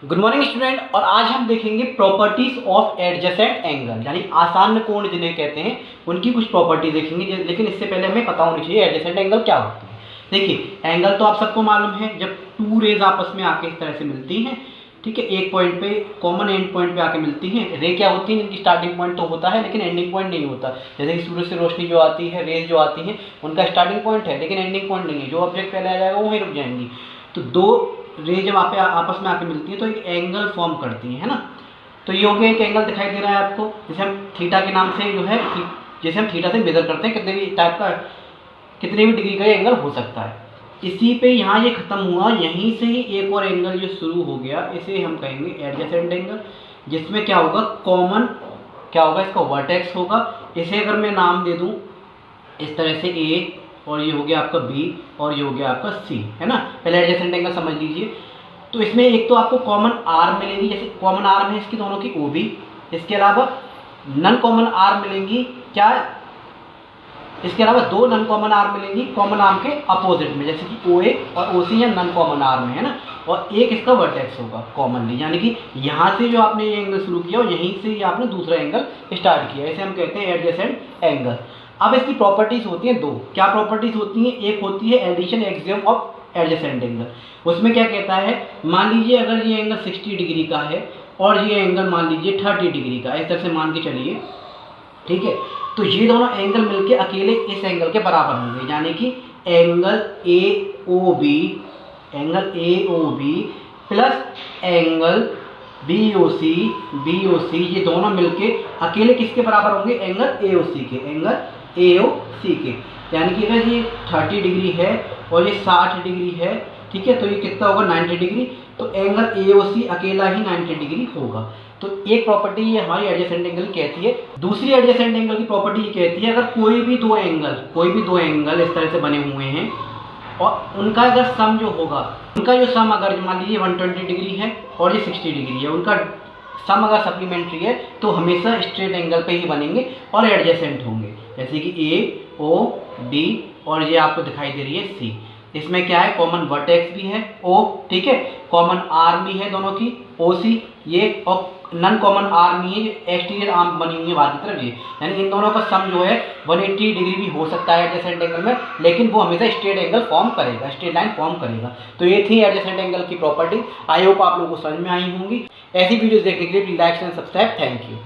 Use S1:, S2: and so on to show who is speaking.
S1: Good morning student. और आज हम देखेंगे प्रॉपर्टीज ऑफ एडजेसेंट एंगल, यानी आसान कोण जिन्हें कहते हैं उनकी कुछ प्रॉपर्टी देखेंगे। लेकिन इससे पहले हमें पता होनी चाहिए एडजेसेंट एंगल क्या होते हैं। देखिए, एंगल तो आप सबको मालूम है, जब टू रेज आपस में आके इस तरह से मिलती हैं, ठीक है, एक पॉइंट पे कॉमन एंड पॉइंट पे आके मिलती हैं। रे क्या होती है, जिनकी स्टार्टिंग पॉइंट तो होता है लेकिन एंडिंग पॉइंट नहीं होता। जैसे कि सूरज से रोशनी जो आती है, रेज जो आती हैं, उनका स्टार्टिंग पॉइंट है लेकिन एंडिंग पॉइंट नहीं है। जो ऑब्जेक्ट पहले आ जाएगा वो वहीं रुक जाएंगी। तो दो रे जब आपस में आके मिलती है तो एक एंगल फॉर्म करती है ना। तो ये हो गया, एक एंगल दिखाई दे रहा है आपको, जैसे हम थीटा के नाम से जो है, जैसे हम थीटा से मेजर करते हैं कितने भी टाइप का, कितने भी डिग्री का एंगल हो सकता है। इसी पे यहाँ ये खत्म हुआ, यहीं से ही एक और एंगल जो शुरू हो गया, इसे हम कहेंगे एडजेसेंट एंगल, जिसमें क्या होगा, कॉमन क्या होगा, इसका वर्टेक्स होगा। इसे अगर मैं नाम दे दूँ इस तरह से ए, और ये हो गया आपका बी, और ये हो गया आपका सी, है ना। पहले एडजेसेंट एंगल समझ लीजिए। तो इसमें एक तो आपको कॉमन आर्म मिलेंगी, जैसे कॉमन आर्म है इसकी दोनों की ओ बी। इसके अलावा नन कॉमन आर्म मिलेंगी, क्या, इसके अलावा दो नन कॉमन आर्म मिलेंगी कॉमन आर्म के अपोजिट में, जैसे कि ओ ए और ओ सी या नन कॉमन आर्म है ना। और एक इसका वर्टेक्स होगा कॉमनली, यानी कि यहाँ से जो आपने ये एंगल शुरू किया और यहीं से ही आपने दूसरा एंगल स्टार्ट किया, इसे हम कहते हैं एडजेसेंट एंगल। अब इसकी प्रॉपर्टीज होती हैं दो। क्या प्रॉपर्टीज होती हैं, एक होती है addition axiom of adjacent angle. उसमें क्या कहता है, मान लीजिए अगर ये एंगल 60 डिग्री का है और ये एंगल मान लीजिए 30 डिग्री का, इस तरह से मान के चलिए, ठीक है। तो ये दोनों एंगल मिलके अकेले इस एंगल के बराबर होंगे, यानी कि angle A O B, angle A O B plus angle B O C, ये दोनों मिलके अकेले किसके बराबर होंगे, एंगल ए ओ सी के, एंगल ए ओ सी के। यानी कि अगर ये 30 डिग्री है और ये 60 डिग्री है, ठीक है, तो ये कितना होगा, 90 डिग्री। तो एंगल ए ओ सी अकेला ही 90 डिग्री होगा। तो एक प्रॉपर्टी ये हमारी एडजेसेंट एंगल कहती है। दूसरी एडजेसेंट एंगल की प्रॉपर्टी ये कहती है, अगर कोई भी दो एंगल इस तरह से बने हुए हैं और उनका अगर सम जो होगा, उनका जो सम अगर मान लीजिए 120 डिग्री है और ये 60 डिग्री है, उनका सम अगर सप्लीमेंट्री है तो हमेशा स्ट्रेट एंगल पे ही बनेंगे और एडजेसेंट होंगे। जैसे कि ए ओ डी और ये आपको दिखाई दे रही है सी। इसमें क्या है, कॉमन वर्टेक्स भी है ओ, ठीक है, कॉमन आर्म भी है दोनों की ओ सी ये, और नन कॉमन आर्म ही है, एक्सटीरियर आर्म बनी हुई है बाहर की तरफ ये। यानी इन दोनों का सम जो है 180 डिग्री भी हो सकता है एडजेसेंट एंगल में, लेकिन वो हमेशा स्ट्रेट एंगल फॉर्म करेगा, स्ट्रेट लाइन फॉर्म करेगा। तो ये थी एडजेसेंट एंगल की प्रॉपर्टी। आई होप आप लोगों को समझ में आई होंगी। ऐसी वीडियोस देखने के लिए please like and subscribe. Thank you.